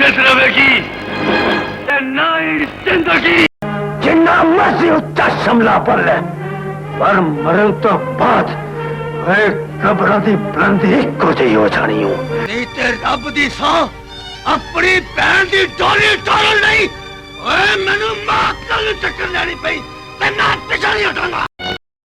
عزت رہے گی نہ ہی زندگی جنہ مرضی اچا شملہ پر لے پر مرن تو بعد قبر دی بلندی ایکو جہی ہو جانی ہوں نہیں تے رب دی سو اپنی بہن دی ڈولی ٹالن نہیں مینوں موت نال ٹکر لینی پئی تے نہ پیچھے نہیں ہٹاں گا۔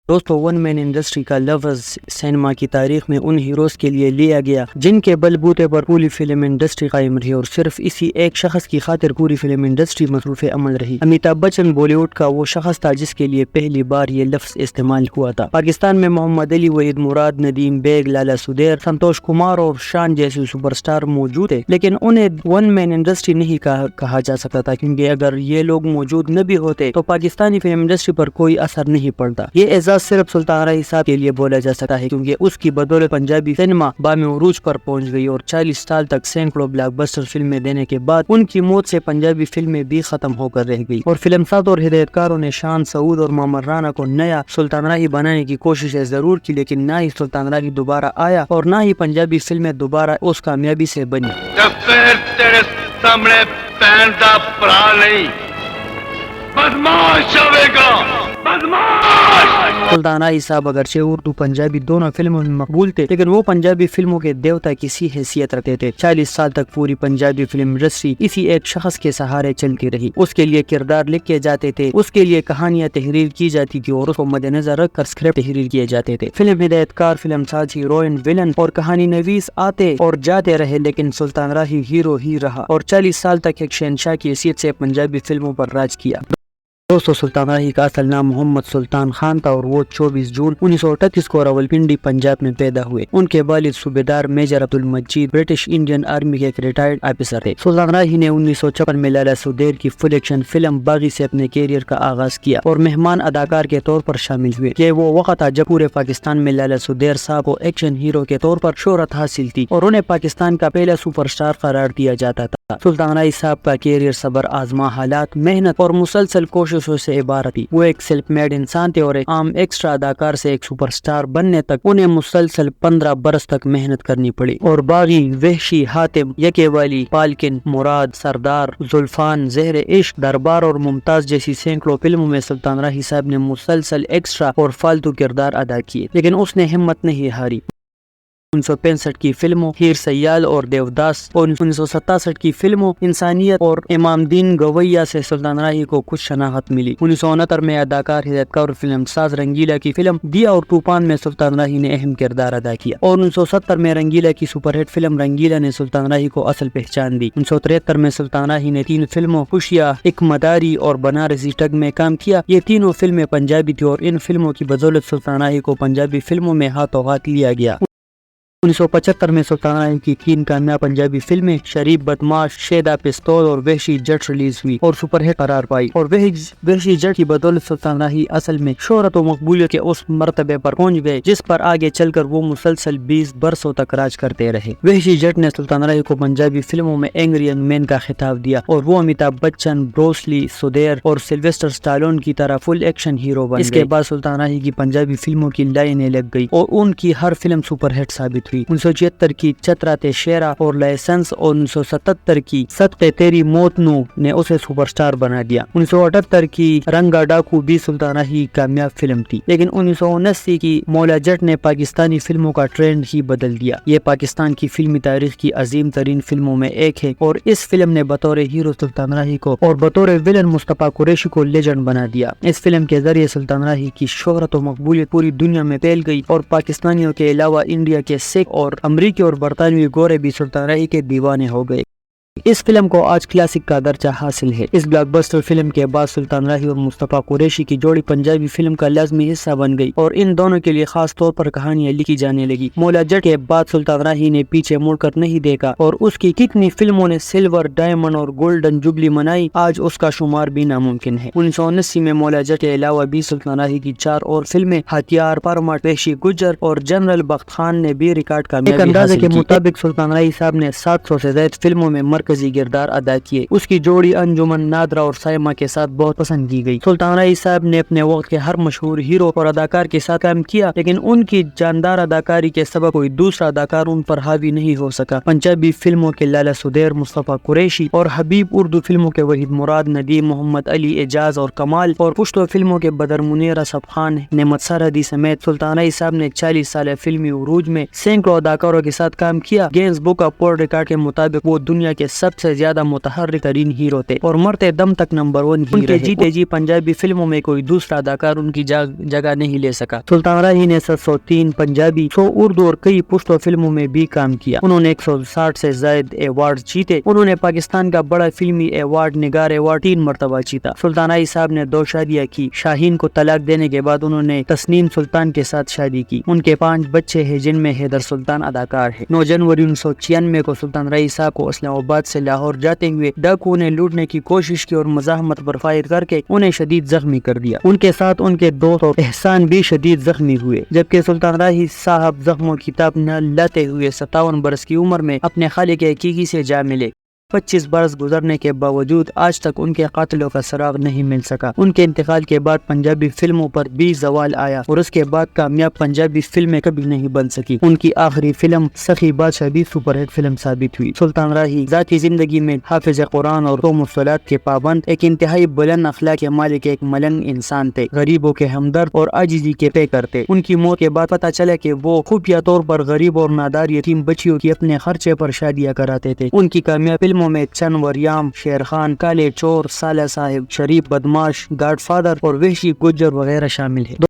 دوستو ون مین انڈسٹری کا لفظ سینما کی تاریخ میں ان ہیروز کے لیے لیا گیا جن کے بل بوتے پر پوری فلم انڈسٹری قائم رہی اور صرف اسی ایک شخص کی خاطر پوری فلم انڈسٹری مصروف عمل رہی۔ امیتابھ بچن بالی ووڈ کا وہ شخص تھا جس کے لیے پہلی بار یہ لفظ استعمال ہوا تھا۔ پاکستان میں محمد علی، وحید مراد، ندیم بیگ، لالا سدیر، سنتوش کمار اور شان جیسے سپر اسٹار موجود تھے، لیکن انہیں ون مین انڈسٹری نہیں کہا جا سکتا تھا کیونکہ اگر یہ لوگ موجود نہ بھی ہوتے تو پاکستانی فلم انڈسٹری پر کوئی اثر نہیں پڑتا۔ یہ اعزاز صرف سلطان راہی صاحب کے لیے بولا جا سکتا ہے کیونکہ اس کی بدولت پنجابی سینما بام عروج پر پہنچ گئی اور 40 سال تک سینکڑوں بلاک بسٹر فلمیں دینے کے بعد ان کی موت سے پنجابی فلمیں بھی ختم ہو کر رہ گئی اور فلم ساز اور ہدایت کاروں نے شان سعود اور محمد رانا کو نیا سلطان راہی بنانے کی کوششیں ضرور کی، لیکن نہ ہی سلطان راہی دوبارہ آیا اور نہ ہی پنجابی فلمیں دوبارہ اس کامیابی سے بنی۔ تیرے سامنے پہن دا پرا نہیں بدماش ہوے گا بدماش۔ سلطان راہی صاحب اگرچہ اردو پنجابی دونوں فلموں میں مقبول تھے لیکن وہ پنجابی فلموں کے دیوتا کی سی حیثیت رکھتے تھے۔ 40 سال تک پوری پنجابی فلم انڈسٹری اسی ایک شخص کے سہارے چلتی رہی، اس کے لیے کردار لکھے جاتے تھے، اس کے لیے کہانیاں تحریر کی جاتی تھی اور اس کو مد نظر رکھ کر اسکرپٹ تحریر کیے جاتے تھے۔ فلم ہدایت کار، فلم ساز، ہیروئن، ولن اور کہانی نویس آتے اور جاتے رہے لیکن سلطان راہی ہیرو ہی رہا اور 40 سال تک ایک شہنشاہ کی حیثیت سے پنجابی فلموں پر راج کیا۔ دوستو سلطان راہی کا اصل نام محمد سلطان خان تھا اور وہ 24 جون 1938 کو راولپنڈی پنجاب میں پیدا ہوئے۔ ان کے والد صوبیدار major Abdul Majeed British Indian army کے ایک ریٹائرڈ آفیسر تھے۔ سلطان راہی نے 1956 میں لالا سدیر کی فل ایکشن فلم باغی سے اپنے کیریئر کا آغاز کیا اور مہمان اداکار کے طور پر شامل ہوئے۔ یہ وہ وقت تھا جب پورے پاکستان میں لالا سدیر صاحب کو ایکشن ہیرو کے طور پر شہرت حاصل تھی اور انہیں پاکستان کا پہلا سپر اسٹار قرار دیا جاتا تھا۔ سلطان راہی صاحب کا کیریئر صبر آزما حالات، محنت اور مسلسل کوششوں سے عبارت تھی۔ وہ ایک سیلف میڈ انسان تھے اور ایک عام ایکسٹرا اداکار سے ایک سپر اسٹار بننے تک انہیں مسلسل 15 برس تک محنت کرنی پڑی اور باغی، وحشی، حاتم، یکے والی، پالکن، مراد، سردار، زلفان، زہر عشق، دربار اور ممتاز جیسی سینکڑوں فلموں میں سلطان راہی صاحب نے مسلسل ایکسٹرا اور فالتو کردار ادا کیے لیکن اس نے ہمت نہیں ہاری۔ 1965 کی فلموں ہیر سیال اور دیوداس اور 1967 کی فلموں انسانیت اور امام دین گویا سے سلطان راہی کو کچھ شناخت ملی۔ 1969 میں اداکار، ہدایت کار اور فلم ساز رنگیلا کی فلم دیا اور طوفان میں سلطان راہی نے اہم کردار ادا کیا اور 1970 میں رنگیلا کی سپر ہٹ فلم رنگیلا نے سلطان راہی کو اصل پہچان دی۔ 1973 میں سلطان راہی نے 3 فلموں خوشیاں، ایک مداری اور بنارسی ٹگ میں کام کیا۔ یہ تینوں فلمیں پنجابی تھی اور ان فلموں کی بدولت سلطان راہی کو پنجابی فلموں میں ہاتھوں ہاتھ لیا گیا۔ 1975 میں سلطان راہی کی 3 کامیاب پنجابی فلمیں شریف، بدماش، شیدا پستول اور وحشی جٹ ریلیز ہوئی اور سپر ہٹ قرار پائی اور وحشی جٹ کی بدولت سلطان راہی اصل میں شہرت و مقبولیت کے اس مرتبے پر پہنچ گئے جس پر آگے چل کر وہ مسلسل 20 برسوں تک راج کرتے رہے۔ وحشی جٹ نے سلطان راہی کو پنجابی فلموں میں اینگری ینگ مین کا خطاب دیا اور وہ امیتابھ بچن، بروسلی، سدیر اور سلویسٹر اسٹالون کی طرح فل ایکشن ہیرو بن گئے۔ اس کے بعد سلطان راہی کی پنجابی فلموں کی لائنیں لگ گئی اور ان کی ہر فلم سپر ہٹ ثابت ہوئی۔ 1976 کی چترات شیرا اور لائسنس اور 1977 کی صدقے تیری موت نو نے اسے سپر سٹار بنا دیا۔ 1978 کی رنگا ڈاکو بھی سلطان راہی کامیاب فلم تھی لیکن 1979 کی مولا جٹ نے پاکستانی فلموں کا ٹرینڈ ہی بدل دیا۔ یہ پاکستان کی فلمی تاریخ کی عظیم ترین فلموں میں ایک ہے اور اس فلم نے بطور ہیرو سلطان راہی کو اور بطور ولن مصطفیٰ قریشی کو لیجنڈ بنا دیا۔ اس فلم کے ذریعے سلطان راہی کی شہرت و مقبولیت پوری دنیا میں پھیل گئی اور پاکستانیوں کے علاوہ انڈیا کے سکھ اور امریکی اور برطانوی گورے بھی سلطان راہی کے دیوانے ہو گئے۔ اس فلم کو آج کلاسک کا درجہ حاصل ہے۔ اس بلاک بسٹر فلم کے بعد سلطان راہی اور مصطفیٰ قریشی کی جوڑی پنجابی فلم کا لازمی حصہ بن گئی اور ان دونوں کے لیے خاص طور پر کہانیاں لکھی جانے لگی۔ مولا جٹ کے بعد سلطان راہی نے پیچھے مڑ کر نہیں دیکھا اور اس کی کتنی فلموں نے سلور، ڈائمنڈ اور گولڈن جبلی منائی، آج اس کا شمار بھی ناممکن ہے۔ 1979 میں مولا جٹ کے علاوہ بھی سلطان راہی کی 4 اور فلمیں ہتھیار، پرمٹ، وحشی گجر اور جنرل بخت خان نے بھی ریکارڈ کامیابی حاصل کی۔ ایک اندازے کے مطابق سلطان راہی صاحب نے 700 سے زائد فلموں میں مرکزی کردار ادا کیے. اس کی جوڑی انجمن نادرہ اور سائمہ کے ساتھ بہت پسند کی گئی. سلطان راہی صاحب نے اپنے وقت کے ہر مشہور ہیرو اور اداکار کے ساتھ کام کیا، لیکن ان کی جاندار اداکاری کے سبب کوئی دوسرا اداکار ان پر حاوی نہیں ہو سکا. پنجابی فلموں کے لالا سدیر، مصطفیٰ قریشی اور حبیب، اردو فلموں کے وحید مراد، ندیم، محمد علی، اعجاز اور کمال، اور پشتو فلموں کے بدر منیر، اصف خان، نعمت سرحدی سمیت سلطان راہی صاحب نے 40 سالہ فلمی عروج میں سینکڑوں اداکاروں کے ساتھ کام کیا. Gains book of world record کے مطابق وہ دنیا کے سب سے زیادہ متحرک ترین ہیرو تھے اور مرتے دم تک نمبر 1 ہی رہے. ان کے جیتے جی پنجابی فلموں میں کوئی دوسرا اداکار ان کی جگہ نہیں لے سکا. سلطان راہی نے 703 پنجابی، 100 اردو اور کئی پشتو فلموں میں بھی کام کیا. انہوں نے 160 سے زائد ایوارڈ جیتے. انہوں نے پاکستان کا بڑا فلمی ایوارڈ نگار ایوارڈ 3 مرتبہ جیتا. سلطان راہی صاحب نے 2 شادیاں کی. شاہین کو طلاق دینے کے بعد انہوں نے تسنیم سلطان کے ساتھ شادی کی. ان کے 5 بچے ہیں جن میں حیدر سلطان اداکار ہے. 9 جنوری 1996 کو سلطان راہی صاحب کو اسلام آباد سے لاہور جاتے ہوئے ڈاکو نے لوٹنے کی کوشش کی اور مزاحمت پر فائر کر کے انہیں شدید زخمی کر دیا. ان کے ساتھ ان کے دوست اور احسان بھی شدید زخمی ہوئے، جبکہ سلطان راہی صاحب زخموں کی تاب نہ لاتے ہوئے 57 برس کی عمر میں اپنے خالق حقیقی سے جا ملے. 25 برس گزرنے کے باوجود آج تک ان کے قاتلوں کا سراغ نہیں مل سکا. ان کے انتقال کے بعد پنجابی فلموں پر بھی زوال آیا اور اس کے بعد کامیاب پنجابی فلمیں کبھی نہیں بن سکی. ان کی آخری فلم سخی بادشاہ بھی سپر ہٹ فلم ثابت ہوئی. سلطان راہی ذاتی زندگی میں حافظ قرآن اور صوم و صلات کے پابند، ایک انتہائی بلند اخلاق کے مالک، ایک ملنگ انسان تھے، غریبوں کے ہمدرد اور عاجزی کے پیکر تھے. ان کی موت کے بعد پتہ چلا کہ وہ خفیہ طور پر غریب اور نادار یتیم بچیوں کی اپنے خرچے پر شادیاں کراتے تھے. ان کی کامیاب فلموں میں چن وریام، شیر خان، کالے چور، سالہ صاحب، شریف بدماش، گاڈ فادر اور وحشی گجر وغیرہ شامل ہے.